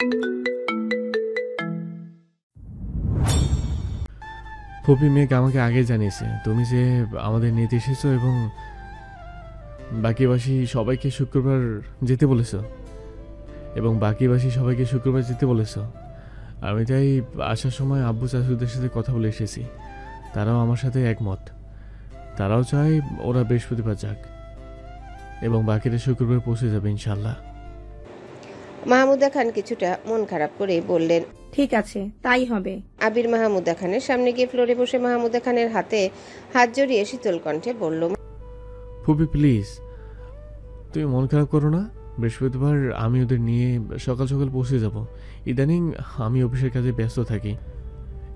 ফুপি মেঘ আমাকে আগে জানিয়েছে তুমি যে আমাদের নিতে এসেছো এবং বাকিবাসী সবাইকে শুক্রবার যেতে বলেছো আমি তাই আসার সময় আব্বু চাচুদের সাথে কথা বলে এসেছি। তারাও আমার সাথে একমত। তারাও চায় ওরা বৃহস্পতিবার যাক এবং বাকিরা শুক্রবার পৌঁছে যাবে ইনশাল্লাহ। মাহমুদা খান কিছুটা মন খারাপ করে বললেন, ঠিক আছে, তাই হবে। আবির মাহমুদা খানের সামনে গিয়ে ফ্লোরে বসে মাহমুদা খানের হাতে হাত জড়িয়ে শীতল কণ্ঠে বলল, ফুপি প্লিজ তুমি মন খারাপ করো না। বৃহস্পতিবার আমি ওদের নিয়ে সকাল সকাল পৌঁছে যাব। ইদানিং আমি অফিসের কাজে ব্যস্ত থাকি,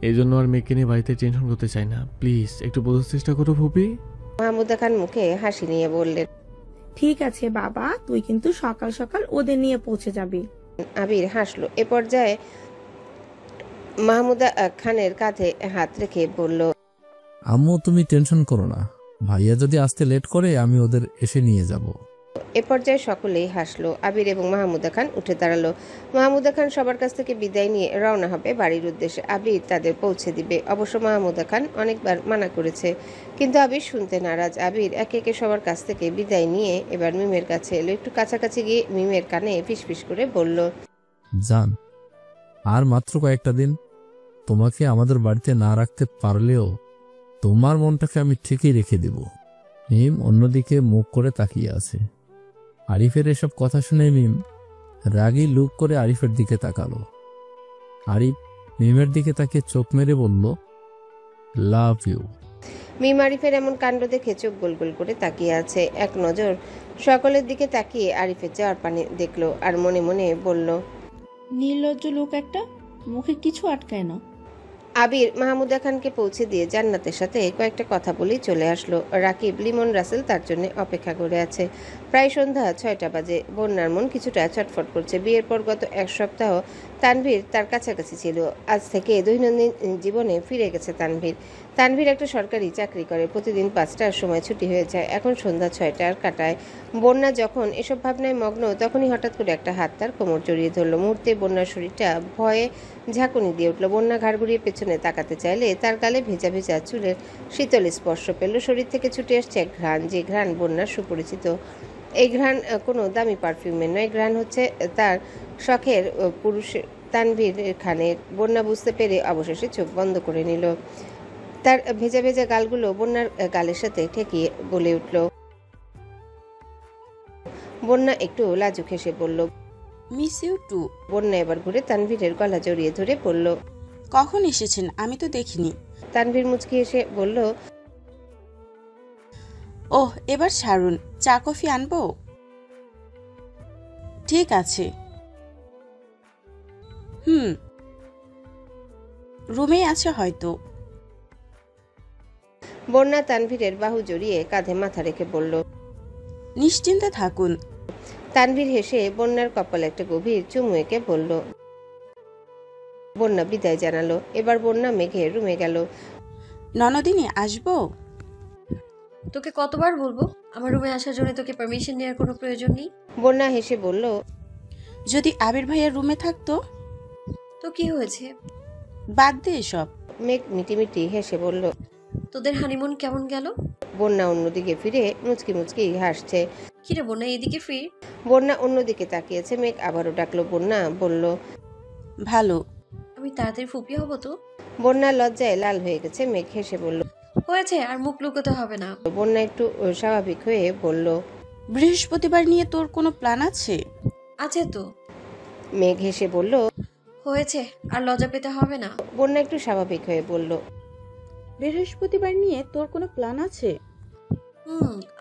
এই জন্য আর মেয়েকে নিয়ে বাড়িতে টেনশন করতে চাই না। প্লিজ একটু বোঝার চেষ্টা করো ফুপি। মাহমুদা খান মুখে হাসি নিয়ে বললেন, ঠিক আছে বাবা, তুই কিন্তু সকাল সকাল ওদের নিয়ে পৌঁছে যাবি। আবির হাসলো। এ পর্যায়ে মাহমুদা খানের কাঁধে হাত রেখে বলল, আম্মু তুমি টেনশন করো না, ভাইয়া যদি আসতে লেট করে আমি ওদের এসে নিয়ে যাব। এ পর্যায়ে সকলেই হাসলো। আবির এবং মাহমুদা খান উঠে দাঁড়ালো। মাহমুদা খান সবার কাছ থেকে বিদায় নিয়ে রওনা হবে বাড়ির উদ্দেশ্যে। আবির তাদের পৌঁছে দিবে। অবশ্য মাহমুদা খান অনেকবার মানা করেছে, কিন্তু আবির শুনতে নারাজ। আবির একে একে সবার কাছ থেকে বিদায় নিয়ে এবার মিমের কাছে এলো। একটু কাছাকাছি গিয়ে মিমের কানে ফিসফিস করে বলল, জান, আর মাত্র কয়েকটা দিন। তোমাকে আমাদের বাড়িতে না রাখতে পারলেও তোমার মনটাকে আমি ঠিকই রেখে দেব। মিম অন্যদিকে মুখ করে তাকিয়ে আছে। আরিফের এসব কথা শুনে মিম রাগী লুক করে আরিফের দিকে তাকালো। আরিফ মিমের দিকে তাকিয়ে চোখ মেরে বলল, লাভ ইউ। মিম আরিফের এমন কাণ্ড দেখে চোখ গোল গোল করে তাকিয়ে আছে। এক নজর সকলের দিকে তাকিয়ে আরিফের চাওয়ার পানি দেখলো আর মনে মনে বলল, নির্লজ্জ লোক একটা, মুখে কিছু আটকায় না। আবির মাহমুদা খানকে পৌঁছে দিয়ে জান্নাতের সাথে কয়েকটা কথা বলেই চলে আসলো। রাকিব, লিমন, রাসেল তার জন্য অপেক্ষা করে আছে। প্রায় সন্ধ্যা 6টা বাজে। বন্যার মন কিছুটা ছটফট করছে। বিয়ের পর গত এক সপ্তাহ তানভীর তার কাছাকাছি ছিল। আজ থেকে দৈনন্দিন জীবনে ফিরে গেছে তানভীর। তানভীর একটা সরকারি চাকরি করে। প্রতিদিন 5টার সময় ছুটি হয়ে যায়। এখন সন্ধ্যা 6টার কাটায়। বন্যা যখন এসব ভাবনায় মগ্ন, তখনই হঠাৎ করে একটা হাত তার কোমর জড়িয়ে ধরলো। মুহূর্তে বন্যার শরীরটা ভয়ে ঝাঁকুনি দিয়ে উঠল। বন্যা ঘাড় ঘুরিয়ে পেছনে তাকাতে চাইলে তার গালে ভেজা ভেজা চুলের শীতল স্পর্শ পেল। শরীর থেকে ছুটে আসছে এক ঘ্রাণ, যে ঘ্রাণ বন্যার সুপরিচিত। এই ঘ্রাণ কোনো দামি পারফিউমের নয়, ঘ্রাণ হচ্ছে তার শখের পুরুষ তানভীর খানের। বন্যা বুঝতে পেরে অবশেষে চোখ বন্ধ করে নিল। তার ভেজা ভেজা গালগুলো বন্যার গালের সাথে ঠেকিয়ে বলে উঠল। বন্যা একটু লাজুক হেসে বলল, মিস ইউ টু। বন্যা এবার ঘুরে তানভীরের গলা জড়িয়ে ধরে বলল, কখন এসেছেন? আমি তো দেখিনি। তানভীর মুচকি এসে বলল, ওহ, এবার ছাড়ুন, চা কফি আনবো? ঠিক আছে। রুমেই আছে হয়তো। বন্যা তানভীরের বাহু জড়িয়ে কাঁধে মাথা রেখে বলল, নিশ্চিন্তে থাকুন। তানভীর হেসে বন্যার কপালে একটা গভীর চুমু এঁকে বলল। বন্যা বিদায় জানালো। এবার বন্যা মেঘের রুমে গেল। ননদিনী, আসবো? তোকে কতবার বলবো আমার রুমে আসার জন্য? তোকে পারমিশন নেওয়ার কোনো প্রয়োজন নেই। বন্যা হেসে বলল, যদি আবির ভাইয়ের রুমে থাকতো? তো কি হয়েছে? বাদ দে এসব। মেঘ মিটিমিটি হেসে বলল। তোদের হানিমুন কেমন গেল? বন্যা অন্যদিকে ফিরে মুচকি মুচকি হাসছে। কিরে বন্যা, এদিকে ফির। বন্যা অন্যদিকে তাকিয়েছে। মেঘ আবারও ডাকলো। বন্যা বলল, ভালো। আমি তাড়াতাড়ি ফুপি হবো তো? বন্যা লজ্জায় লাল হয়ে গেছে। মেঘ হেসে বলল, হয়েছে, আর মুখ লুকোতে হবে না। বন্যা একটু স্বাভাবিক হয়ে বলল, বৃহস্পতিবার নিয়ে তোর কোনো প্ল্যান আছে? আছে তো। মেঘ হেসে বলল, হয়েছে, আর লজ্জা পেতে হবে না। বন্যা একটু স্বাভাবিক হয়ে বলল, বৃহস্পতিবার নিয়ে তোর কোনো প্ল্যান আছে?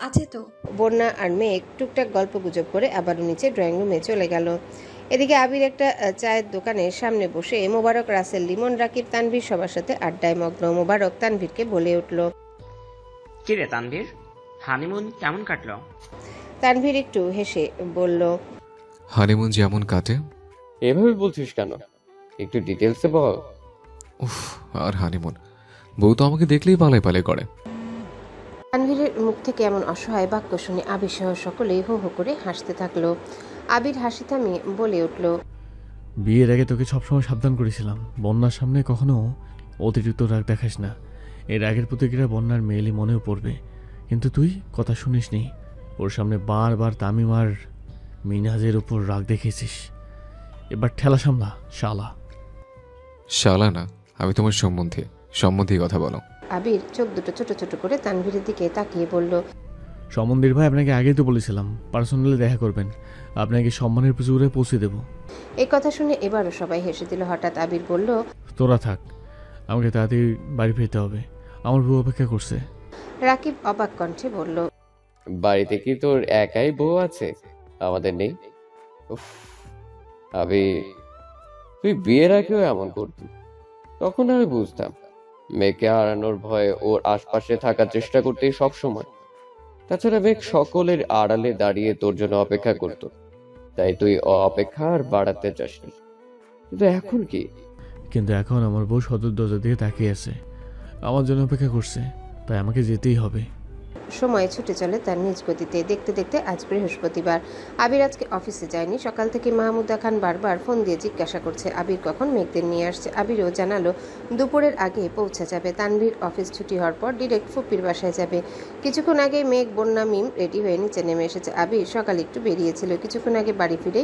আছে তো। বন্যা আর মেঘ টুকটাক গল্প গুজব করে আবারও নিচে ড্রয়িং রুমে চলে গেল। এদিকে আবির একটা চায়ের দোকানের সামনে বসে মোবারক, রাসেল, লিমন, রাকিব, তানভীর সবার সাথে আড্ডায় মগ্ন। মোবারক তানভীরকে বলে উঠল, কিরে তানভীর, হানিমুন কেমন কাটলো? তানভীর একটু হেসে বলল, হানিমুন যেমন কাটে। এভাবে বলছিস কেন? একটু ডিটেলসে বল। উফ, আর হানিমুন, বউ তো আমাকে দেখলেই পালাই পালাই করে। তানভীরের মুখ থেকে এমন অসহায় বাক্য শুনে আবির সহ সকলেই হো হো করে হাসতে থাকলো। আবির হাসি থামিয়ে বলে উঠল, বিয়ের আগে তোকে সবসময় সাবধান করেছিলাম, বন্যার সামনে কখনো অতিরিক্ত রাগ দেখাস না। এই রাগের প্রতিক্রিয়া বন্যার মেয়েলি মনেও পড়বে, কিন্তু তুই কথা শুনিসনি। ওর সামনে বারবার তামিম আর মিনাজের উপর রাগ দেখিয়েছিস। এবার ঠেলা সামলা, শালা। শালা না, আমি তোমার সম্বন্ধী কথা বলো। আবির চোখ দুটো ছোট ছোট করে তানভীরের দিকে তাকিয়ে বলল, সমন্দির ভাই, আপনাকে আগেই তো বলেছিলাম পার্সোনালি দেখা করবেন, আপনাকে সম্মানের পুজোরে পৌঁছে দেব। এই কথা শুনে এবারও সবাই হেসে দিল। হঠাৎ আবির বলল, তোরা থাক, আমাকে তাড়াতাড়ি বাড়ি ফিরতে হবে, আমার বউ অপেক্ষা করছে। রাকিব অবাক কণ্ঠে বলল, বাড়িতে কি তোর একাই বউ আছে, আমাদের নেই? উফ, তুই বিয়ের আগেও এমন করতি, তখন আমি বুঝতাম। মেয়েকে হারানোর ভয়ে ওর আশপাশে থাকার চেষ্টা করতে সব সময়। তাছাড়া মেঘ সকলের আড়ালে দাঁড়িয়ে তোর জন্য অপেক্ষা করত, তাই তুই অপেক্ষা আর বাড়াতে চাসনি। কিন্তু এখন কি? কিন্তু এখন আমার বউ সদর দরজার দিকে তাকিয়ে আছে, আমার জন্য অপেক্ষা করছে, তাই আমাকে যেতেই হবে। সময় ছুটে চলে তার নিজ গতিতে। দেখতে দেখতে আজ বৃহস্পতিবার। আবির আজকে অফিসে যায়নি। সকাল থেকে মাহমুদা খান বারবার ফোন দিয়ে জিজ্ঞাসা করছে আবির কখন মেঘদের নিয়ে আসছে। আবিরও জানালো দুপুরের আগে পৌঁছে যাবে। তানভীর অফিস ছুটি হওয়ার পর ডিরেক্ট ফুপির বাসায় যাবে। কিছুক্ষণ আগে মেঘ, বন্যা, মিম রেডি হয়ে নিচে নেমে এসেছে। আবির সকালে একটু বেরিয়েছিল, কিছুক্ষণ আগে বাড়ি ফিরে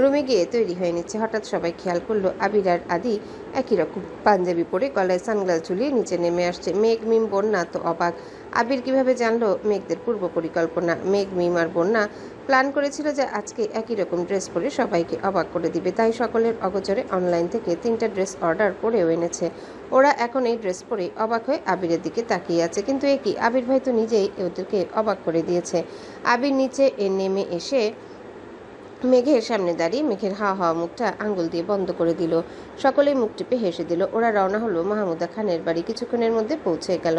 রুমে গিয়ে তৈরি হয়ে নিচ্ছে। হঠাৎ সবাই খেয়াল করলো আবির আর আদি একই রকম পাঞ্জাবি পরে গলায় সানগ্লাস ঝুলিয়ে নিচে নেমে আসছে। মেঘ, মিম, বন্যা তো অবাক। আবির কিভাবে জানলো মেঘদের পূর্ব পরিকল্পনা? মেঘ, মিম আর বন্যা প্ল্যান করেছিল যে আজকে একই রকম ড্রেস পরে সবাইকে অবাক করে দিবে, তাই সকলের অগোচরে অনলাইন থেকে 3টা ড্রেস অর্ডার করেও এনেছে। ওরা এখন এই ড্রেস পরে অবাক হয়ে আবিরের দিকে তাকিয়ে আছে। কিন্তু এ কি, আবির ভাই তো নিজেই ওদেরকে অবাক করে দিয়েছে। আবির নিচে নেমে এসে মেঘের সামনে দাঁড়িয়ে মেঘের হাওয়া হাওয়া মুখটা আঙ্গুল দিয়ে বন্ধ করে দিল। সকলেই মুখ টিপে হেসে দিল। ওরা রওনা হলো মাহমুদা খানের বাড়ি। কিছুক্ষণের মধ্যে পৌঁছে গেল।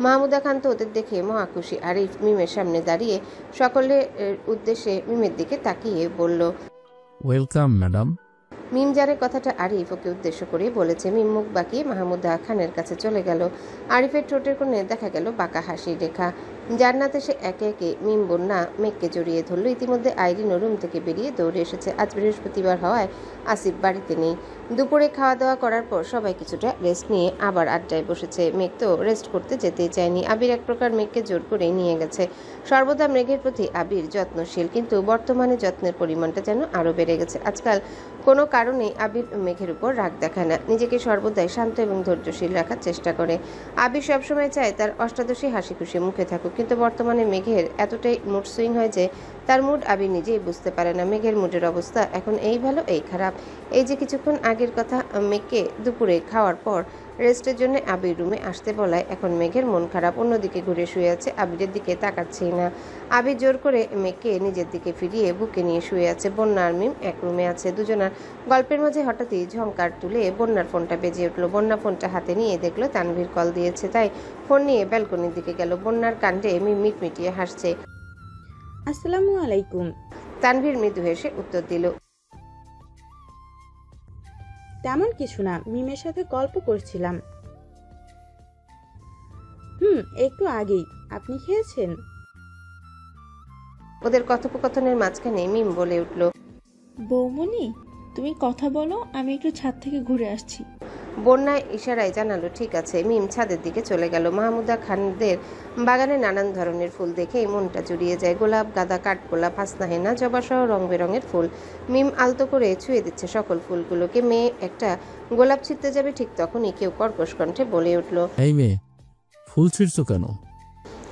মাহমুদা খান তো ওদের দেখে মহা খুশি। আরিফ মিমের সামনে দাঁড়িয়ে সকলের উদ্দেশ্যে মিমের দিকে তাকিয়ে বলল, ওয়েলকাম ম্যাডাম। মিম জানে কথাটা আরিফ ওকে উদ্দেশ্য করে বলেছে। মিম মুখ বাঁকিয়ে মাহমুদা খানের কাছে চলে গেল। আরিফের ঠোঁটের কোণে দেখা গেল বাঁকা হাসির রেখা। জান্নাতে সে একে একে মিম, বন্যা, মেঘকে জড়িয়ে ধরল। ইতিমধ্যে আইরিন রুম থেকে বেরিয়ে দৌড়ে এসেছে। আজ বৃহস্পতিবার হওয়ায় আসিফ বাড়িতে নেই। দুপুরে খাওয়া দাওয়া করার পর সবাই কিছুটা রেস্ট নিয়ে আবার আড্ডায় বসেছে। মেঘ তো রেস্ট করতে যেতেই চায়নি। আবির এক প্রকার মেঘকে জোর করে নিয়ে গেছে। সর্বদা মেঘের প্রতি আবির যত্নশীল, কিন্তু বর্তমানে যত্নের পরিমাণটা যেন আরও বেড়ে গেছে। আজকাল কোনো কারণে আবির মেঘের উপর রাগ দেখায় না, নিজেকে সর্বদাই শান্ত এবং ধৈর্যশীল রাখার চেষ্টা করে। আবির সবসময় চায় তার অষ্টাদশী হাসি খুশি মুখে থাকুক, কিন্তু বর্তমানে মেঘের এতটাই মুড সুইং হয় যে তার মুড আবির নিজেই বুঝতে পারে না। মেঘের মুডের অবস্থা এখন এই ভালো এই খারাপ। এই যে কিছুক্ষণ আগের কথা, মেঘকে দুপুরে খাওয়ার পর রেস্টের জন্য আবির রুমে আসতে বলায় এখন মেঘের মন খারাপ। অন্যদিকে ঘুরে শুয়ে আছে, আবিরের দিকে তাকাচ্ছেই না। আবির জোর করে মেঘকে নিজের দিকে ফিরিয়ে বুকে নিয়ে শুয়ে আছে। বন্যা আর মিম এক রুমে আছে। দুজনার গল্পের মাঝে হঠাৎই ঝংকার তুলে বন্যার ফোনটা বেজে উঠলো। বন্যা ফোনটা হাতে নিয়ে দেখলো তানভীর কল দিয়েছে, তাই ফোন নিয়ে ব্যালকনির দিকে গেল। বন্যার কাণ্ডে মিম মিটমিটিয়ে হাসছে। আসসালামু আলাইকুম। তানভীর মৃদু হেসে উত্তর দিল, তেমন কিছু না, মিমের সাথে গল্প করছিলাম। একটু আগেই। আপনি খেয়েছেন? ওদের কথোপকথনের মাঝখানে মিম বলে উঠল, বৌমনি তুমি কথা বলো, আমি একটু ছাদ থেকে ঘুরে আসছি। বন্যায় ইশারায় জানালো ঠিক আছে। মিম ছাদের দিকে চলে গেল। মাহমুদা খানদের বাগানে নানান ধরনের ফুল দেখেই মনটা জুড়িয়ে যায়। গোলাপ, গাঁদা, কাঠগোলাপ, হাসনাহেনা, জবাসহ রং বেরঙের ফুল। মিম আলতো করে ছুঁয়ে দিচ্ছে সকল ফুলগুলোকে। মেয়ে একটা গোলাপ ছিঁড়তে যাবে, ঠিক তখনই কেউ কর্কশ কণ্ঠে বলে উঠল, এই মেয়ে, ফুল ছিঁড়ছো কেন?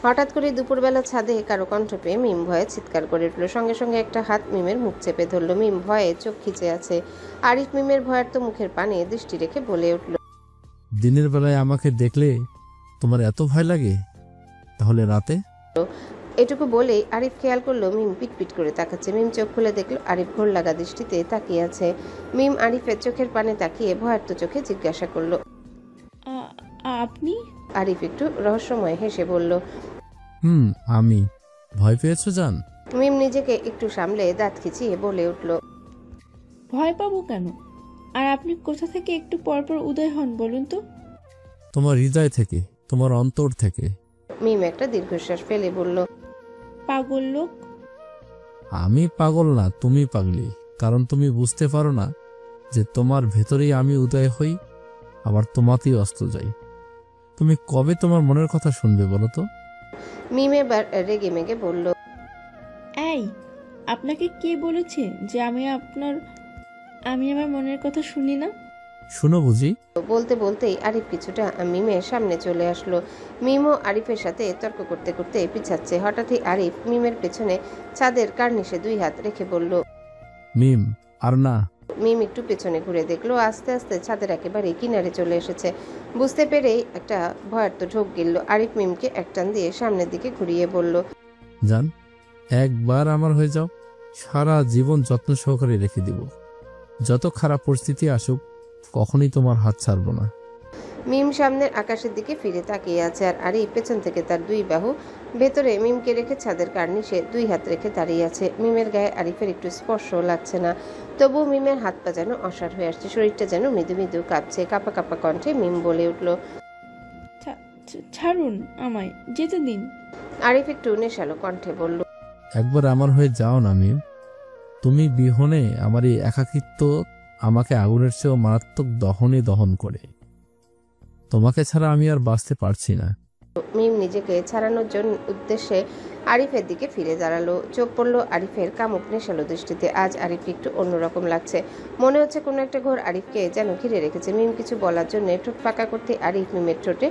হঠাৎ করে দুপুরবেলা ছাদে কারো কণ্ঠ পেয়ে মিম ভয়ে চিৎকার করে উঠল। সঙ্গে সঙ্গে একটা হাত মিমের মুখ চেপে ধরল। মিম ভয়ে চোখ খিচে আছে। আরিফ মিমের ভয়ের তো মুখের পানে দৃষ্টি রেখে বলে উঠল, দিনের বেলায় আমাকে দেখলে তোমার এত ভয় লাগে, তাহলে রাতে? এটুকু বলেই আরিফ খেয়াল করলো মিম পিটপিট করে তাকাচ্ছে। মিম চোখ খুলে দেখলো আরিফ ঘোর লাগা দৃষ্টিতে তাকিয়ে আছে। মিম আরিফের চোখের পানে তাকিয়ে ভয়ার্ত চোখে জিজ্ঞাসা করলো, আপনি? আরিফ একটু রহস্যময় হেসে বলল, আমি। ভয় পেয়েছো জান? মিম নিজেকে একটু সামলে দাঁত খিচিয়ে বলে উঠল, ভয় পাবো কেন? আর আপনি কোথা থেকে একটু পরপর উদয় হন বলুন তো? তোমার হৃদয় থেকে, তোমার অন্তর থেকে। মিম একটা দীর্ঘশ্বাস ফেলে বলল, পাগল লোক। আমি পাগল না, তুমি পাগলি। কারণ তুমি বুঝতে পারো না যে তোমার ভেতরেই আমি উদয় হই, আবার তোমাতেই অস্ত যাই। তুমি কবে তোমার মনের কথা শুনবে বলো তো? মিম এবার রেগে মেগে বলল, এই, আপনাকে কে বলেছে যে আমি আমার মনের কথা শুনি না? শুনো বুঝি? বলতে বলতেই আরিফ কিছুটা মিমের সামনে চলে আসলো। মিমও আরিফের সাথে তর্ক করতে করতে পিছাচ্ছে। হঠাৎই আরিফ মিমের পেছনে ছাদের কার্নিশে 2 হাত রেখে বলল, মিম, আর না। মিম একটু পেছনে ঘুরে দেখলো আস্তে আস্তে ছাদের একেবারে কিনারে চলে এসেছে। বুঝতে পেরেই একটা ভয়ার্ত ঢোক গিলল। আরিফ মিমকে একটান দিয়ে সামনের দিকে ঘুরিয়ে বলল, জান, একবার আমার হয়ে যাও, সারা জীবন যত্ন সহকারে রেখে দিব। যত খারাপ পরিস্থিতি আসুক, কখনোই তোমার হাত ছাড়বো না। মিম সামনের আকাশের দিকে ফিরে তাকিয়ে আছে, আর আরিফ পেছন থেকে তার 2 বাহু ভেতরে মিমকে রেখে ছাদের কার্নিশে 2 হাত রেখে দাঁড়িয়ে আছে। মিমের গায়ে আরিফের একটু স্পর্শও লাগছে না, তবু মিমের হাত পা যেন অসাড় হয়ে আসছে, শরীরটা যেন মৃদু মৃদু কাঁপছে। কাঁপা কাঁপা কণ্ঠে মিম বলে উঠল, ছাড়ুন, আমায় যেতে দিন। আরিফ একটু নেশালো কণ্ঠে বলল, একবার আমার হয়ে যাও না মিম। তুমি বিহনে আমার এই একাকিত্ব আমাকে আগুনের চেয়েও মারাত্মক দহন করে। তোমাকে ছাড়া আমি আর বাঁচতে পারছি না। মিম নিজেকে ছাড়ানোর জন্য উদ্দেশ্যে আরিফের দিকে ফিরে দাঁড়ালো। চোখ পড়ল আরিফের কামুক নেশালো দৃষ্টিতে। আজ আরিফ একটু অন্যরকম লাগছে, মনে হচ্ছে কোনো একটা ঘোর আরিফকে যেন ঘিরে রেখেছে। মিম কিছু বলার জন্য ঠোঁট ফাঁকা করতে আরিফ মিমের ঠোঁটে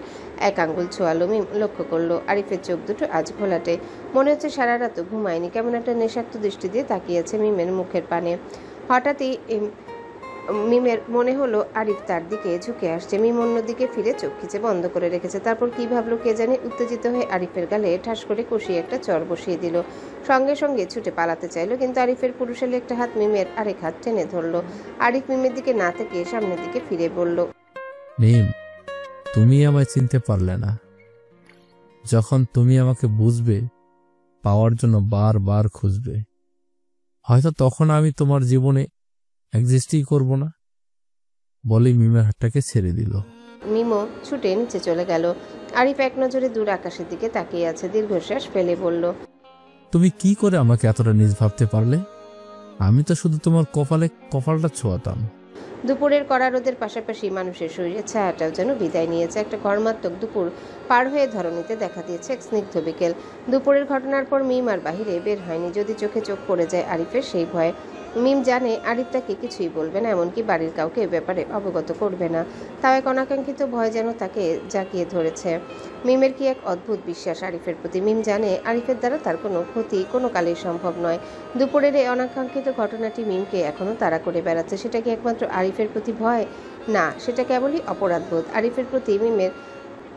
1 আঙ্গুল ছোঁয়ালো। মিম লক্ষ্য করলো আরিফের চোখ দুটো আজ ঘোলাটে, মনে হচ্ছে সারা রাত ঘুমায়নি, কেমন একটা নেশাক্ত দৃষ্টি দিয়ে তাকিয়েছে মিমের মুখের পানে। হঠাৎই মিমের মনে হলো আরিফ তার দিকে ঝুঁকে আসছে। মিম অন্যদিকে ফিরে চোখ খিচে বন্ধ করে রেখেছে। তারপর কি ভাবলো কে জানে, উত্তেজিত হয়ে আরিফের গালে ঠাস করে কষিয়ে একটা চড় বসিয়ে দিল। সঙ্গে সঙ্গে ছুটে পালাতে চাইলো, কিন্তু আরিফের পুরুষালী একটা হাত মিমের আরেক হাত টেনে ধরলো। আরিফ মিমের দিকে না তাকিয়ে সামনের দিকে ফিরে বলল, মিম, তুমি আমায় চিনতে পারলে না। যখন তুমি আমাকে বুঝবে, পাওয়ার জন্য বারবার খুঁজবে, হয়তো তখন আমি তোমার জীবনে এক্সিস্টই করব না। বলেই মিমের হাতটাকে ছেড়ে দিল। মিমও ছুটে নিচে চলে গেল। আরিফ এক নজরে দূর আকাশের দিকে তাকিয়ে আছে, দীর্ঘশ্বাস ফেলে বলল, তুমি কি করে আমাকে এতটা নিজ ভাবতে পারলে? আমি তো শুধু তোমার কপালটা ছোঁয়াতাম। দুপুরের কড়া রোদের পাশাপাশি মানুষের শরীরে ছায়াটাও যেন বিদায় নিয়েছে। একটা ঘর্মাত্মক দুপুর পার হয়ে ধরণীতে দেখা দিয়েছে এক স্নিগ্ধ বিকেল। দুপুরের ঘটনার পর মিম আর বাহিরে বের হয়নি, যদি চোখে চোখ পড়ে যায় আরিফের সেই ভয়ে। মিম জানে আরিফ তাকে কিছুই বলবে না, এমনকি বাড়ির কাউকে এ ব্যাপারে অবগত করবে না। তাও এক অনাকাঙ্ক্ষিত ভয় যেন তাকে জাগিয়ে ধরেছে। মিমের কি এক অদ্ভুত বিশ্বাস আরিফের প্রতি। মিম জানে আরিফের দ্বারা তার কোনো ক্ষতি কোনো কালেই সম্ভব নয়। দুপুরের এই অনাকাঙ্ক্ষিত ঘটনাটি মিমকে এখনও তাড়া করে বেড়াচ্ছে। সেটা কি একমাত্র আরিফের প্রতি ভয়? না, সেটা কেবলই অপরাধবোধ। আরিফের প্রতি মিমের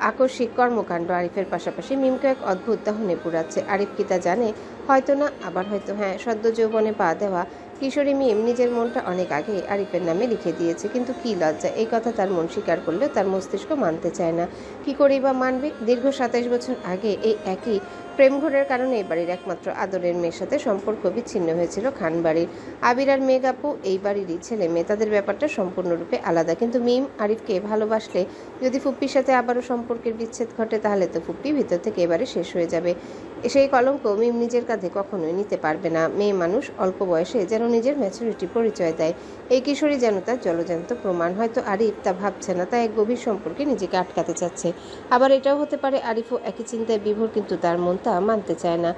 আকস্মিক কর্মকাণ্ড আরিফের পাশাপাশি মিমকে এক অদ্ভুত দহনে পুরাচ্ছে। আরিফ কি তা জানে? হয়তো না, আবার হয়তো হ্যাঁ। সদ্য যৌবনে পা দেওয়া কিশোরী মিম নিজের মনটা অনেক আগে আরিফের নামে লিখে দিয়েছে, কিন্তু কি লজ্জা, এই কথা তার মন স্বীকার করলেও তার মস্তিষ্ক মানতে চায় না। কি করেই বা মানবে? দীর্ঘ 27 বছর আগে এই একই প্রেমঘোরের কারণে এই বাড়ির একমাত্র আদরের মেয়ের সাথে সম্পর্ক বিচ্ছিন্ন হয়েছিল খান বাড়ির। আবির আর মেঘাপু এই বাড়িরই ছেলে মেয়ে, তাদের ব্যাপারটা সম্পূর্ণরূপে আলাদা। কিন্তু মিম আরিফকে ভালোবাসলে যদি ফুপ্পির সাথে আবারও সম্পর্কের বিচ্ছেদ ঘটে, তাহলে তো ফুপ্পি ভিতর থেকে এবারে শেষ হয়ে যাবে। সেই কলঙ্ক মিম নিজের কাঁধে কখনোই নিতে পারবে না। মেয়ে মানুষ অল্প বয়সে যেন নিজের ম্যাচুরিটি পরিচয় দেয়, এই কিশোরী যেন তার জলজান্ত প্রমাণ। হয়তো আরিফ তা ভাবছে না, তাই এক গভীর সম্পর্কে নিজেকে আটকাতে চাচ্ছে। আবার এটাও হতে পারে আরিফও একই চিন্তায় বিভোর, কিন্তু তার মন তা মানতে চায় না।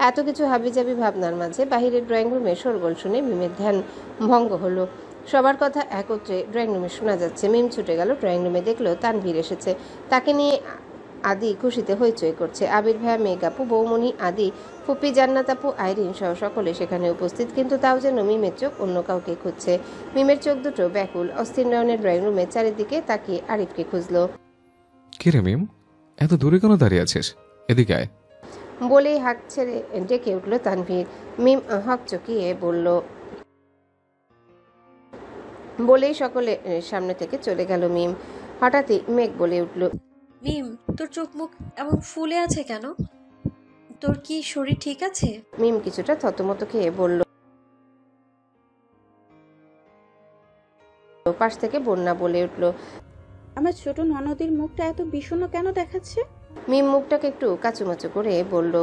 এত কিছু হাবিজাবি ভাবনার মাঝে বাহিরের ড্রয়িং রুমে শোরগোল শুনে মিমের ধ্যান ভঙ্গ হলো। সবার কথা একত্রে ড্রয়িং রুমে শোনা যাচ্ছে। মিম ছুটে গেল ড্রয়িং রুমে, দেখলো তানভীর এসেছে। তাকে নিয়ে আদি খুশিতে হইচই করছে। আবির ভাইয়া, মেঘাপু, বৌমণি, আদি, ফুপি, জান্নাত আপু, আইরিন সহ সকলে সেখানে উপস্থিত, কিন্তু তাও যেন মিমের চোখ অন্য কাউকে খুঁজছে। মিমের চোখ দুটো ব্যাকুল, অস্থির নয়নে ড্রয়িং রুমে চারিদিকে তাকিয়ে আরিফকে খুঁজলো। কি রে মিম, এত দূরে কেন দাঁড়িয়ে আছিস? এদিকে আয়। বলেই হাঁক ছেড়ে ডেকে উঠল তানভীর। মিম হক চকিয়ে বলল, বলেই সকলে সামনে থেকে চলে গেল মিম। হঠাৎই মেঘ বলে উঠল, মিম, তোর চোখ মুখ এমন ফুলে আছে কেন? তোর কি শরীর ঠিক আছে? মিম কিছুটা থতমত খেয়ে বলল। পাশ থেকে বন্যা বলে উঠল, আমার ছোট ননদের মুখটা এত বিষণ্ণ কেন দেখাচ্ছে? মিম মুখটাকে একটু কাচুমাচু করে বলল,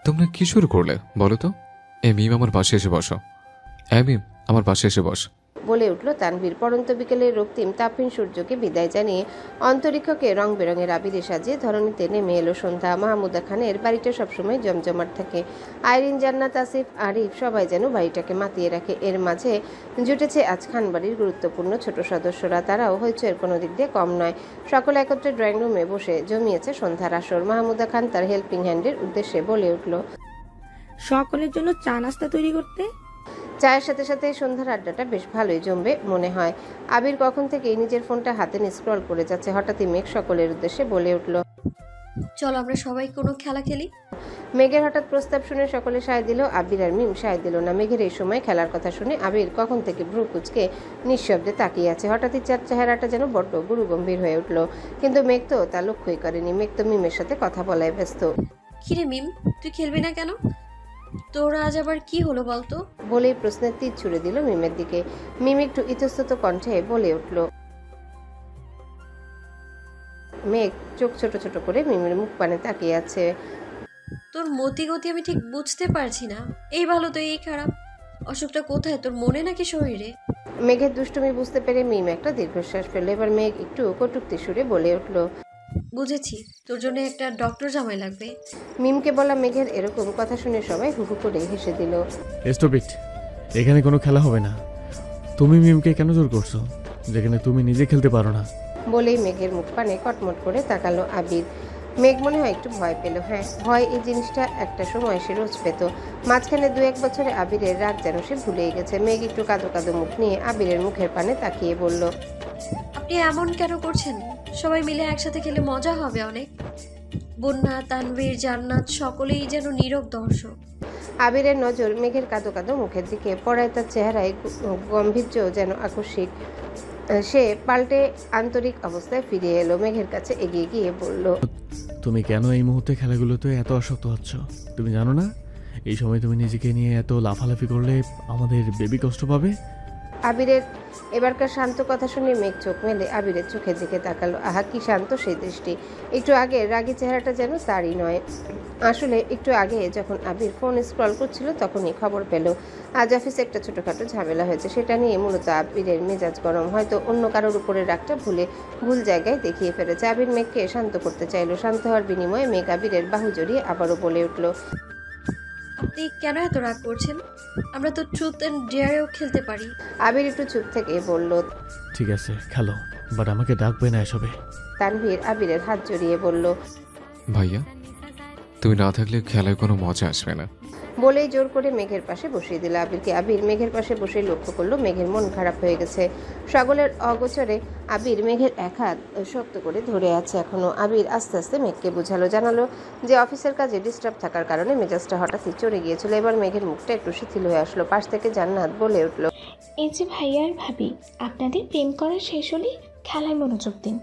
তোমরা তোমরা কি শুরু করলে বলো তো? মিম আমার পাশে এসে বসো। মিম আমার পাশে এসে বস। বলে উঠল তানভীর। পড়ন্ত বিকেলের রক্তিম তাপহীন সূর্যকে বিদায় জানিয়ে অন্তরিক্ষকে রং বেরঙের আবিরে সাজিয়ে ধরণীতে নেমে এলো সন্ধ্যা। মাহমুদা খানের বাড়িটা সবসময় জমজমাট থাকে। আইরিন, জান্নাত, আসিফ, আরিফ সবাই যেন বাড়িটাকে মাতিয়ে রাখে। এর মাঝে জুটেছে আজ খান বাড়ির গুরুত্বপূর্ণ ছোট সদস্যরা। তারাও হইচয়ের কোনো দিক দিয়ে কম নয়। সকলে একত্রে ড্রয়িং রুমে বসে জমিয়েছে সন্ধ্যার আসর। মাহমুদা খান তার হেল্পিং হ্যান্ডের উদ্দেশ্যে বলে উঠল, সকলের জন্য চা নাস্তা তৈরি করতে। চায়ের সাথে সাথে সন্ধ্যার আড্ডাটা বেশ ভালোই জমবে মনে হয়। আবির কখন থেকেই নিজের ফোনটা হাতে নিয়ে স্ক্রল করে যাচ্ছে। হঠাৎই মেঘ সকলের উদ্দেশ্যে বলে উঠল, চল আমরা সবাই কোনো খেলা খেলি। মেঘের হঠাৎ প্রস্তাব শুনে সকলে সায় দিল। আবির আর মিম সায় দিল না। মেঘের এই সময় খেলার কথা শুনে আবির কখন থেকে ভ্রু কুচকে নিঃশব্দে তাকিয়ে আছে। হঠাৎই চার চেহারাটা যেন বড্ড গুরুগম্ভীর হয়ে উঠল। কিন্তু মেঘ তো তা লক্ষ্যই করেনি। মেঘ তো মিমের সাথে কথা বলায় ব্যস্ত। কিরে মিম, তুই খেলবি না কেন? তোর আজ আবার কি হলো বলতো? বলেই প্রশ্নের তীর ছুড়ে দিল মিমের দিকে। মিম একটু ইতস্তত কণ্ঠে বলে উঠল। মেঘ চোখ ছোট ছোট করে মিমের মুখ পানে তাকিয়ে আছে। তোর মতি গতি আমি ঠিক বুঝতে পারছি না। এই ভালো তো এই খারাপ। অসুখটা কোথায়, তোর মনে নাকি শরীরে? মেঘের দুষ্টুমি বুঝতে পেরে মিম একটা দীর্ঘশ্বাস ফেলল। এবার মেঘ একটু কটূক্তি সুরে বলে উঠল, বুঝেছি, তোর জন্য একটা ডক্টর জামাই লাগবে। মিমকে বলা মেঘের এরকম কথা শুনে সবাই হুহু করে হেসে দিল। স্টপ ইট, এখানে কোনো খেলা হবে না। তুমি মিমকে কেন জোর করছো যেখানে তুমি নিজে খেলতে পারো না? বলেই মেঘের মুখ পানে কটমট করে তাকালো আবির। মেঘ মনে হয় একটু ভয় পেল। হ্যাঁ, ভয় এই জিনিসটা একটা সময় সে রোজ পেত। মাঝখানে 2-1 বছরে আবিরের রাগ যেন সে ভুলেই গেছে। মেঘ একটু কাঁদো কাঁদো মুখ নিয়ে আবিরের মুখের পানে তাকিয়ে বলল, আপনি এমন কেন করছেন? সবাই মিলে একসাথে খেলে মজা হবে অনেক। বন্যা, তানভীর, জান্নাত সকলেই যেন নীরব দর্শক। আবিরের নজর মেঘের কাঁদো কাঁদো মুখের দিকে পড়ায়। তার চেহারায় গম্ভীর্য যেন আকস্মিক। সে পাল্টে আন্তরিক অবস্থায় ফিরে এলো। মেঘের কাছে এগিয়ে গিয়ে বলল, তুমি কেন এই মুহূর্তে খেলাগুলোতে এত আসক্ত হচ্ছ? তুমি জানো না এই সময় তুমি নিজেকে নিয়ে এত লাফালাফি করলে আমাদের বেবি কষ্ট পাবে? আবিরের এবারকার শান্ত কথা শুনে মেঘ চোখ মেলে আবিরের চোখের দিকে তাকালো। আহা, কি শান্ত সেই দৃষ্টি! একটু আগে রাগী চেহারাটা যেন তারই নয়। আসলে একটু আগে যখন আবির ফোন স্ক্রল করছিল তখনই খবর পেল আজ অফিসে একটা ছোটখাটো ঝামেলা হয়েছে। সেটা নিয়ে মূলত আবিরের মেজাজ গরম। হয়তো অন্য কারোর উপরে রাগটা ভুল জায়গায় দেখিয়ে ফেলেছে। আবির মেঘকে শান্ত করতে চাইলো। শান্ত হওয়ার বিনিময়ে মেঘ আবিরের বাহু জড়িয়ে আবারও বলে উঠল, আপনি কেন এত রাগ করছেন? আমরা তো ট্রুথ এন্ড ডেয়ারেও খেলতে পারি। আবির একটু চুপ থেকে বলল, ঠিক আছে খেলো, বাট আমাকে ডাকবে না এসবে। তানভীর আবিরের হাত জড়িয়ে বলল, ভাইয়া তুমি না থাকলে খেলায় কোনো মজা আসবে না। বলেই জোর করে মেঘের পাশে বসিয়ে দিল আবিরকে। আবির মেঘের পাশে বসে লক্ষ্য করলো মেঘের মন খারাপ হয়ে গেছে। সকলের অগোচরে আবির মেঘের এক হাত শক্ত করে ধরে আছে এখনো। আবির আস্তে আস্তে মেঘকে বোঝালো, জানালো যে অফিসের কাজে ডিস্টার্ব থাকার কারণে মেজাজটা হঠাৎই চড়ে গিয়েছিল। এবার মেঘের মুখটা একটু শিথিল হয়ে আসলো। পাশ থেকে জান্নাত বলে উঠল, এই যে ভাইয়া আর ভাবি, আপনাদের প্রেম করা শেষ হলেই খেলায় মনোযোগ দিন।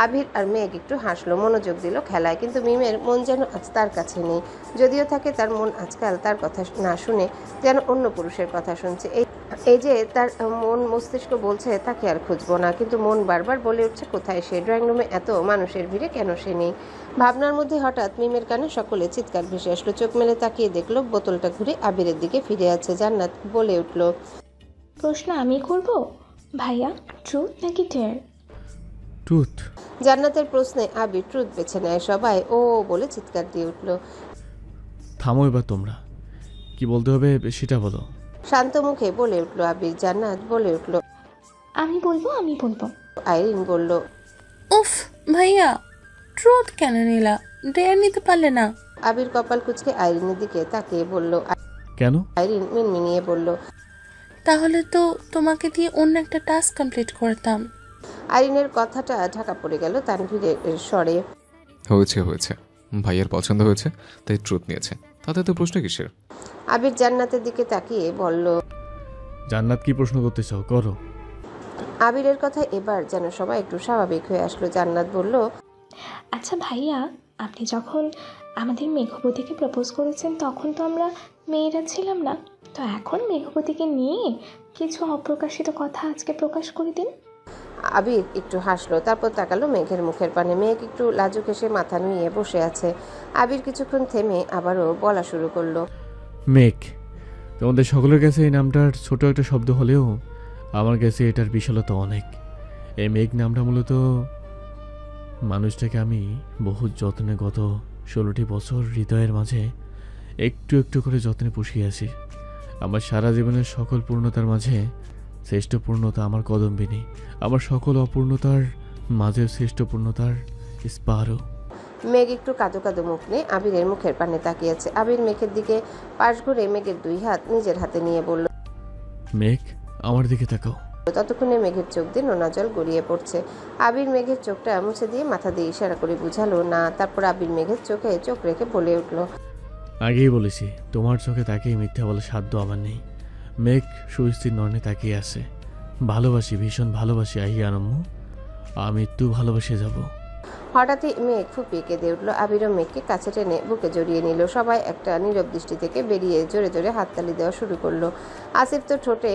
আবির আর মেঘ একটু হাসলো, মনোযোগ দিল খেলায়। কিন্তু মিমের মন যেন আজ তার কাছে নেই। যদিও থাকে, তার মন আজকাল তার কথা না শুনে যেন অন্য পুরুষের কথা শুনছে। এই যে তার মন মস্তিষ্ক বলছে তাকে আর খুঁজবো না, কিন্তু মন বারবার বলে উঠছে কোথায় সে? ড্রয়িং রুমে এত মানুষের ভিড়ে কেন সে নেই? ভাবনার মধ্যে হঠাৎ মিমের কানে সকলে চিৎকার ভেসে আসলো। চোখ মেলে তাকিয়ে দেখলো বোতলটা ঘুরে আবিরের দিকে ফিরে আছে। জান্নাত বলে উঠল, প্রশ্ন আমি করব, ভাইয়া ট্রুথ নাকি ডেয়ার? ট্রুথ। জান্নাতের প্রশ্নে আবির ট্রুথ বেছে নেয়। সবাই ও বলে চিৎকার দিয়ে উঠল। থামো এবার, তোমরা কি বলতে হবে সেটা বলো। শান্ত মুখে বলে উঠল আবির। জান্নাত বলে উঠল, আমি বলবো। আইরিন বলল, উফ ভাইয়া, ট্রুথ কেন নিলা? ডেয়ার নিতে পারলে না? আবির কপাল কুঁচকে আইরিনের দিকে তাকিয়ে বলল। কেন? আইরিন মিনমিনিয়ে বলল, তাহলে তো তোমাকে দিয়ে অন্য একটা টাস্ক কমপ্লিট করতাম। আইরিনের কথাটা ঢাকা পড়ে গেল তানভীরের স্বরে। হয়েছে ভাইয়ের পছন্দ হয়েছে তাই ট্রুথ নিয়েছে, তাতে তো প্রশ্ন কিসের? আবির জান্নাতের দিকে তাকিয়ে বলল, জান্নাত কি প্রশ্ন করতে চাও করো। আবিরের কথা এবার যেন সবাই একটু স্বাভাবিক হয়ে আসলো। জান্নাত বলল, আচ্ছা ভাইয়া, আপনি যখন আমাদের মেঘবতীকে প্রপোজ করেছেন তখন তো আমরা মেয়েরা ছিলাম না, তো এখন মেঘবতীকে নিয়ে কিছু অপ্রকাশিত কথা আজকে প্রকাশ করে দিন। আবির একটু হাসলো, তারপর তাকালো মেঘের মুখের পানে। মেঘ একটু লাজুক এসে মাথা নুইয়ে বসে আছে। আবির কিছুক্ষণ থেমে আবারও বলা শুরু করলো, মেঘ, তোমাদের সকলের কাছে এই নামটার ছোট একটা শব্দ হলেও আমার কাছে এটার বিশালতা অনেক। এই মেঘ নামটা মূলত মানুষটাকে আমি বহু যত্নে গত 16টি বছর হৃদয়ের মাঝে একটু একটু করে যত্নে পুষিয়েছি। আমার সারা জীবনের সকল পূর্ণতার মাঝে শ্রেষ্ঠ পূর্ণতা আমার কদম্বিনী, আমার সকল অপূর্ণতার মাঝে শ্রেষ্ঠ পূর্ণতার স্পারো। মেঘ একটু কাঁদো কাঁদো মুখ নিয়ে আবিরের মুখের পানে তাকিয়েছে। আবির মেঘের দিকে পাশ ঘুরে মেঘের 2 হাত নিজের হাতে নিয়ে বলল, মেঘ, আমার দিকে তাকাও। ততক্ষণে মেঘের চোখ দিয়ে নোনা জল গড়িয়ে পড়ছে। আবির মেঘের চোখটা মুছে দিয়ে মাথা দিয়ে ইশারা করে বুঝালো না। তারপর আবির মেঘের চোখে চোখ রেখে বলে উঠল, আগেই বলেছি, তোমার চোখে তাকিয়ে মিথ্যা বলার সাধ্য আমার নেই। মেঘ সুস্থির নয়নে তাকিয়ে আছে। ভালোবাসি, ভীষণ ভালোবাসি আহিয়ানম্মু, আমি তুই ভালোবেসে যাব। হঠাৎই মেঘ ফুপিয়ে কেঁদে উঠল। আবিরও মেঘকে কাছে টেনে বুকে জড়িয়ে নিল। সবাই একটা নীরব দৃষ্টি থেকে বেরিয়ে জোরে জোরে হাততালি দেওয়া শুরু করলো। আসিফ তো ঠোঁটে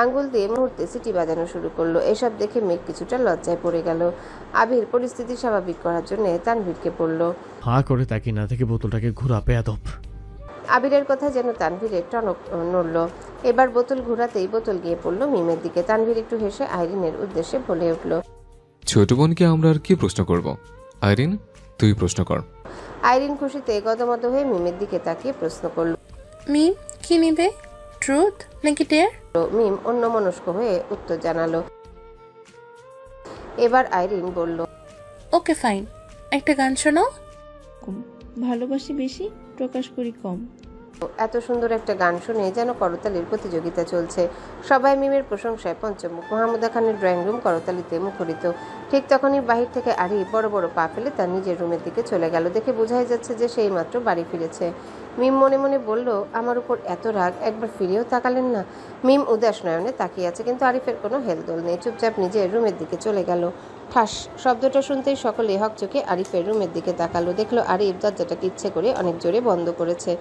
আঙ্গুল দিয়ে মুহূর্তে সিটি বাজানো শুরু করলো। এসব দেখে মেঘ কিছুটা লজ্জায় পড়ে গেল। আবির পরিস্থিতি স্বাভাবিক করার জন্য তানভীরকে বলল, হাঁ করে তাকিয়ে না থেকে বোতলটাকে ঘুরাপে আদব। আবিরের কথা যেন তানভীরের টনক নড়ল। এবার বোতল ঘুরাতেই বোতল গিয়ে পড়ল মিমের দিকে। তানভীর একটু হেসে আইরিনের উদ্দেশ্যে বলে উঠল, ছোট বোনকে আমরা আর কি প্রশ্ন করব? আইরিন, তুই প্রশ্ন কর। আইরিন খুশিতে গদমদ হয়ে মিমের দিকে তাকিয়ে প্রশ্ন করল, মিম কি নিবে, ট্রুথ নাকি ডেয়ার? মিম অন্যমনস্ক হয়ে উত্তর জানালো। এবার আইরিন বলল, ওকে ফাইন, একটা গান শোনাও। ভালোবাসি বেশি, প্রকাশ করি কম। এত সুন্দর একটা গান শুনে যেন করতালির প্রতিযোগিতা চলছে। সবাই মিমের প্রশংসায় পঞ্চমুখ। মাহমুদা খানের ড্রয়িং রুম করতালিতে মুখরিত। ঠিক তখনই বাহির থেকে আরি বড় বড় পা ফেলে তার নিজের রুমের দিকে চলে গেল। দেখে বোঝাই যাচ্ছে যে সেই মাত্র বাড়ি ফিরেছে। মিম মনে মনে বলল, আমার উপর এত রাগ, একবার ফিরেও তাকালেন না। মিম উদাস নয়নে তাকিয়ে আছে, কিন্তু আরিফের কোনো হেলদোল নেই। চুপচাপ নিজের রুমের দিকে চলে গেল। ঠাস শব্দটা শুনতেই সকলে হকচকে আরিফের রুমের দিকে তাকালো। দেখলো আরিফ দরজাটাকে ইচ্ছে করে অনেক জোরে বন্ধ করেছে।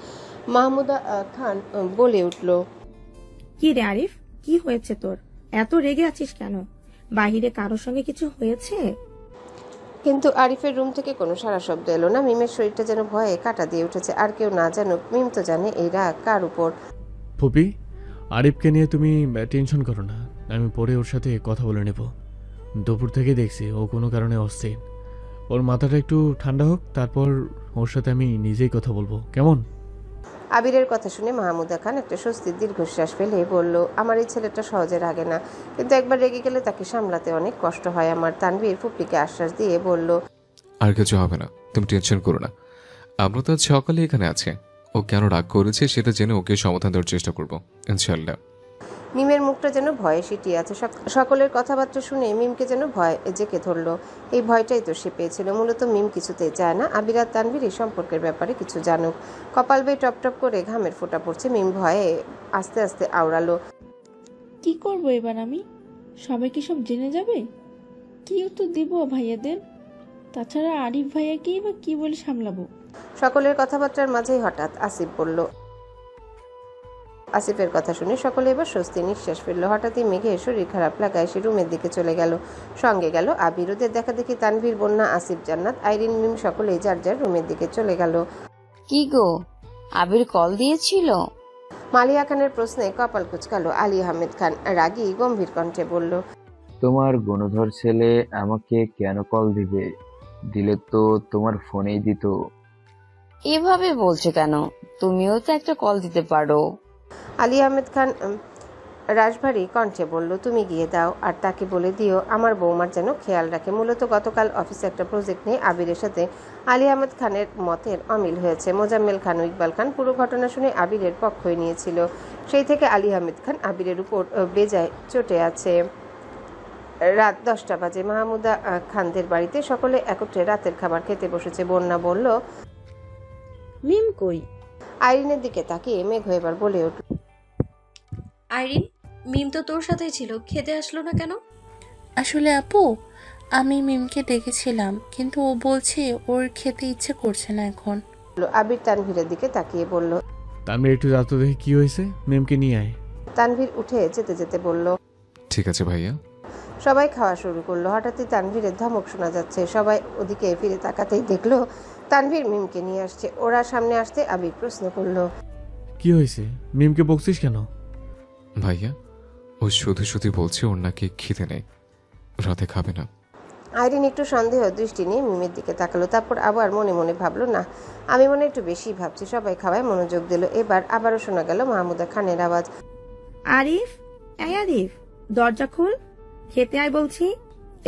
মাহমুদা খান বলে উঠল, কি রে আরিফ, কি হয়েছে তোর? এত রেগে আছিস কেন? বাহিরে কারোর সঙ্গে কিছু হয়েছে? কিন্তু আরিফের রুম থেকে কোনো সারা শব্দ এলো না। মিমের শরীরটা যেন ভয়ে কাটা দিয়ে উঠেছে। আর কেউ না জানুক, মিম তো জানে এই রাগ কার উপর। ফুপি, আরিফকে নিয়ে তুমি টেনশন করো না, আমি পরে ওর সাথে কথা বলে নেব। দুপুর থেকে দেখছি ও কোনো কারণে অস্থির। ওর মাথাটা একটু ঠান্ডা হোক, তারপর ওর সাথে আমি নিজেই কথা বলবো, কেমন? আবিরের কথা শুনে মাহমুদা খান একটা স্বস্তির দীর্ঘশ্বাস ফেলে বলল, আমার এই ছেলেটা সহজে রাগে না, কিন্তু একবার রেগে গেলে তাকে সামলাতে অনেক কষ্ট হয় আমার। তানভীর ফুপিকে আশ্বাস দিয়ে বলল, আর কিছু হবে না, তুমি টেনশন করো না। আমরা তো আজ সকালে এখানে আছি। ও কেন রাগ করেছে সেটা জেনে ওকে সমাধান দেওয়ার চেষ্টা করবো ইনশাল্লাহ। মিমের মুখটা যেন ভয়ে সিটিয়ে আছে। সকলের কথাবার্তা শুনে মিমকে যেন ভয় জেঁকে ধরলো। এই ভয়টাই তো সে পেয়েছিল। মূলত মিম কিছুতেই চায় না আবির আর তানভীর এই সম্পর্কের ব্যাপারে কিছু জানুক। কপাল বেয়ে টপ টপ করে ঘামের ফোঁটা পড়ছে। মিম ভয়ে আস্তে আস্তে আওড়ালো, কি করব এবার আমি? সবাই কি সব জেনে যাবে? কি উত্তর দিব ভাইয়াদের? তাছাড়া আরিফ ভাইয়াকেই বা কি বলে সামলাবো? সকলের কথাবার্তার মাঝেই হঠাৎ আসিফ বলল। আসিফের কথা শুনে সকলে এবার স্বস্তি নিঃশ্বাস ফেলল। হঠাৎই মেঘের শরীর খারাপ লাগায় সে রুমের দিকে চলে গেল। সঙ্গে গেল আবির। ওদের দেখা দেখি তানভীর, বন্যা, আসিফ, জান্নাত, আইরিন, মিম সকলেই যার যার রুমের দিকে চলে গেল। কি গো, আবির কল দিয়েছিল? মালিয়া খানের প্রশ্নে কপাল কুচকালো আলী আহমেদ খান। রাগী গম্ভীর কণ্ঠে বলল, তোমার গুণধর ছেলে আমাকে কেন কল দিবে? দিলে তো তোমার ফোনেই দিত। এভাবে বলছো কেন? তুমিও তো একটা কল দিতে পারো। আলী আহমেদ খান রাজভারী কণ্ঠে বলল, তুমি গিয়ে দাও, আর তাকে বলে দিও আমার বৌমার যেন খেয়াল রাখে। মূলত গতকাল অফিসে একটা প্রজেক্ট নিয়ে আবিরের সাথে আলী আহমেদ খানের মতের অমিল হয়েছে। মোজাম্মেল খান ও ইকবাল খান পুরো ঘটনা শুনে আবিরের পক্ষই নিয়েছিল। সেই থেকে আলী আহমেদ খান আবিরের উপর বেজায় চটে আছে। রাত 10টা বাজে। মাহমুদা খানদের বাড়িতে সকলে একত্রে রাতের খাবার খেতে বসেছে। বন্যা বলল, মিম কই? আইরিনের দিকে তাকিয়ে মেঘ এবার বলে উঠল, আইরিন, মিম তো তোর সাথেই ছিল, খেতে আসলো না কেন? আসলে আপু, আমি মিমকে ডেকেছিলাম, কিন্তু ও বলছে ওর খেতে ইচ্ছে করছে না এখন। আবির তানভীরের দিকে তাকিয়ে বলল, তানভীর একটু রাত দেখে কি হয়েছে, মেমকে নিয়ে আয়। তানভীর উঠে যেতে যেতে বলল, ঠিক আছে ভাইয়া। সবাই খাওয়া শুরু করলো। হঠাৎই তানভীরের ধমক শোনা যাচ্ছে। সবাই ওদিকে ফিরে তাকাতেই দেখলো তানভীর মিমকে নিয়ে আসছে। ওরা সামনে আসতে আবির প্রশ্ন করলো, কি হয়েছে? মিমকে বকছিস কেন? ভাইয়া ও শুধু শুধু বলছে ওর নাকি খিদে নেই, রাতে খাবে না। আইরিন একটু সন্দেহ দৃষ্টি নিয়ে মিমের দিকে তাকালো, তারপর আবার মনে মনে ভাবলো, না আমি মনে একটু বেশি ভাবছি। সবাই খাওয়ায় মনোযোগ দিল। এবার আবারও শোনা গেল মাহমুদা খানের আওয়াজ, আরিফ, এই আরিফ, দরজা খোল, খেতে আয় বলছি।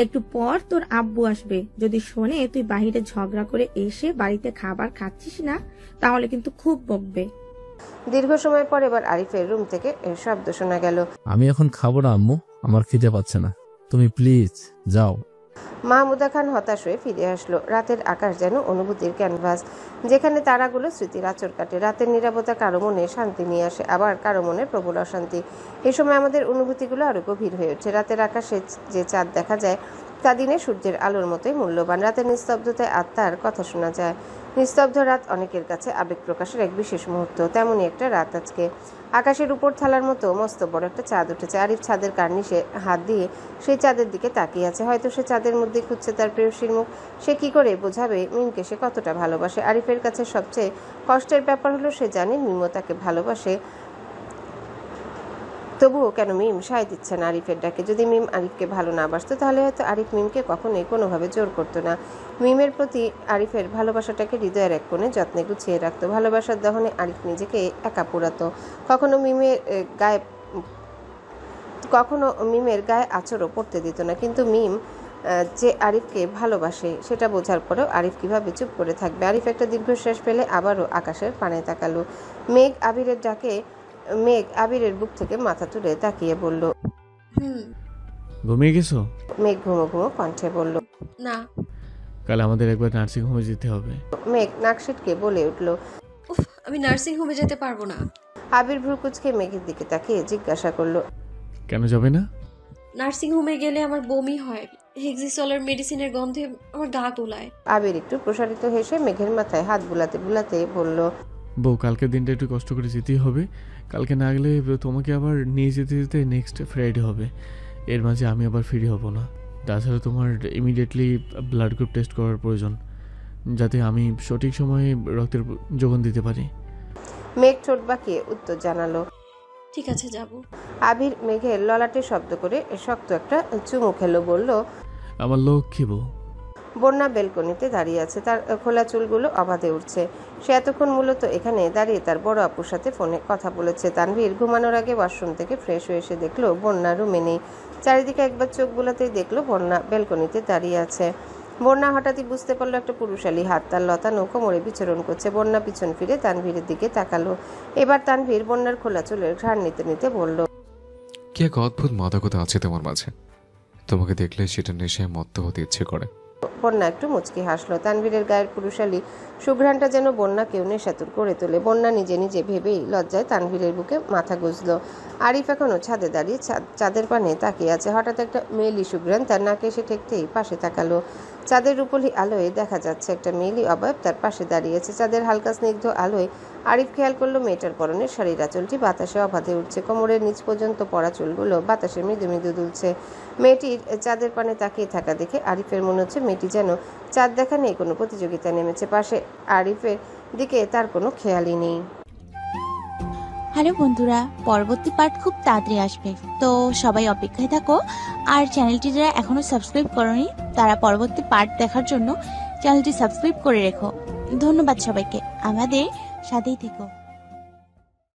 একটু পর তোর আব্বু আসবে। যদি শোনে তুই বাহিরে ঝগড়া করে এসে বাড়িতে খাবার খাচ্ছিস না, তাহলে কিন্তু খুব বকবে। দীর্ঘ সময় পর এবার আরিফের রুম থেকে শব্দ শোনা গেল, আমি এখন খাবো না আম্মু, আমার খিদে পাচ্ছে না, তুমি প্লিজ যাও। মাহমুদা খান হতাশ হয়ে ফিরে আসলো। রাতের আকাশ যেন অনুভূতির ক্যানভাস, যেখানে তারাগুলো স্মৃতির আঁচড় কাটে। রাতের নীরবতা কারো মনে শান্তি নিয়ে আসে, আবার কারো মনে প্রবল অশান্তি। এই সময় আমাদের অনুভূতিগুলো আরো গভীর হয়ে ওঠে। রাতের আকাশে যে চাঁদ দেখা যায় তা দিনে সূর্যের আলোর মতোই মূল্যবান। রাতের নিস্তব্ধতায় আত্মার কথা শোনা যায়। নিস্তব্ধ রাত অনেকের কাছে আবেগ প্রকাশের এক বিশেষ মুহূর্ত। তেমনই একটা রাত আজকে। আকাশের উপর থালার মতো মস্ত বড় একটা চাঁদ উঠেছে। আরিফ ছাদের কার্নিশে হাত দিয়ে সেই চাঁদের দিকে তাকিয়ে আছে। হয়তো সে চাঁদের মধ্যে খুঁজছে তার প্রেয়সীর মুখ। সে কি করে বোঝাবে মিমকে সে কতটা ভালোবাসে? আরিফের কাছে সবচেয়ে কষ্টের ব্যাপার হলো সে জানে মিমও তাকে ভালোবাসে, তবুও কেন মিম সায় দিচ্ছে না আরিফের ডাকে। যদি মিম আরিফকে ভালো না বাসতো তাহলে হয়তো আরিফ মিমকে কখনোই কোনোভাবে জোর করতো না। মিমের প্রতি আরিফের ভালোবাসাটাকে হৃদয়ের এক কোণে যত্নে গুছিয়ে রাখতো। ভালোবাসার দহনে আরিফ নিজেকে একা পোড়াতো। কখনো মিমের গায়ে আঁচড়ও পড়তে দিত না। কিন্তু মিম যে আরিফকে ভালোবাসে সেটা বোঝার পরেও আরিফ কিভাবে চুপ করে থাকবে? আরিফ একটা দীর্ঘশ্বাস ফেলে আবারও আকাশের পানে তাকালো। মেঘ আবিরের ডাকে মেঘ আবিরের বুক থেকে মাথা তুলে তাকিয়ে বলল, ঘুমিয়ে গেছো? মেঘ ঘুমো ঘুমো কণ্ঠে বলল, না। কাল আমাদের একবার নার্সিং হোমে যেতে হবে। মেঘ নাকশিটকে বলে উঠল, উফ, আমি নার্সিং হোমে যেতে পারবো না। আবির ভ্রুকুচকে মেঘের দিকে তাকিয়ে জিজ্ঞাসা করলো, কেন যাবে না? নার্সিং হোমে গেলে আমার বমি হয়, হেক্সিসলের মেডিসিনের গন্ধে আমার গা গোলায়। আবির একটু প্রসারিত হেসে মেঘের মাথায় হাত বুলাতে বুলাতে বলল, বউ, কালকের দিনটা একটু কষ্ট করে যেতেই হবে। কালকে না গেলে তোমাকে আবার নিয়ে যেতে যেতে নেক্সট ফ্রাইডে হবে। এর মাঝে আমি আবার ফ্রি হব না। তাছাড়া তোমার ইমিডিয়েটলি ব্লাড গ্রুপ টেস্ট করার প্রয়োজন, যাতে আমি সঠিক সময়ে রক্তের যোগান দিতে পারি। মেঘ ঠোঁট বাঁকিয়ে উত্তর জানালো, ঠিক আছে যাব। আবির মেঘের ললাটে শব্দ করে শক্ত একটা চুমু খেলো, বলল, আমার লক্ষ্মী বউ। বন্যা বেলকনিতে দাঁড়িয়ে আছে। তার খোলা চুলগুলো অবাধে উঠছে। সে এতক্ষণ মূলত এখানে দাঁড়িয়ে তার বড় আপুর সাথে ফোনে কথা বলেছে। তানভীর ঘুমানোর আগে ওয়াশরুম থেকে ফ্রেশ হয়ে এসে দেখলো বন্যা রুমে নেই। চারিদিকে একবার চোখ বুলাতেই দেখলো বন্যা বেলকনিতে দাঁড়িয়ে আছে। বন্যা হঠাৎই বুঝতে পারলো একটা পুরুষালী হাত তার লতানো কোমরে বিচরণ করছে। বন্যা পিছন ফিরে তানভীরের দিকে তাকালো। এবার তানভীর বন্যার খোলা চুলের ঘ্রাণ নিতে নিতে বলল, কি এক অদ্ভুত মাদকতা আছে তোমার মাঝে, তোমাকে দেখলে সেটা নেশায় মত্ত হতে ইচ্ছে করে। বন্যা একটু মুচকি হাসলো। তানভীরের গায়ের পুরুষালী সুঘ্রাণটা যেন বন্যাকেও নেশাতুর করে তোলে। বন্যা নিজে নিজে ভেবেই লজ্জায় তানভীরের বুকে মাথা গুঁজলো। আরিফ এখনো ছাদে দাঁড়িয়ে চাঁদের পানে তাকিয়ে আছে। হঠাৎ একটা মেয়েলি সুঘ্রাণ তার নাকে এসে ঠেকতেই পাশে তাকালো। চাঁদের রূপলি আলোয় দেখা যাচ্ছে একটা মেয়েলি অবয়ব তার পাশে দাঁড়িয়েছে। চাঁদের হালকা স্নিগ্ধ আলোয় আরিফ খেয়াল করলো মেয়েটার পরনের শাড়ির আঁচলটি বাতাসে অবাধে উঠছে। কোমরের নিচ পর্যন্ত পড়া চুলগুলো বাতাসে মৃদু মৃদু দুলছে। মেয়েটির চাঁদের পানে তাকিয়ে থাকা দেখে আরিফের মনে হচ্ছে মেয়েটি যেন চাঁদ দেখা নেই কোনো প্রতিযোগিতায় নেমেছে। পাশে আরিফের দিকে তার কোনো খেয়ালই নেই। হ্যালো বন্ধুরা, পরবর্তী পার্ট খুব তাড়াতাড়ি আসবে, তো সবাই অপেক্ষায় থাকো। আর চ্যানেলটি যারা এখনো সাবস্ক্রাইব করোনি তারা পরবর্তী পার্ট দেখার জন্য চ্যানেলটি সাবস্ক্রাইব করে রেখো। ধন্যবাদ সবাইকে, আমাদের সাথেই থেকো।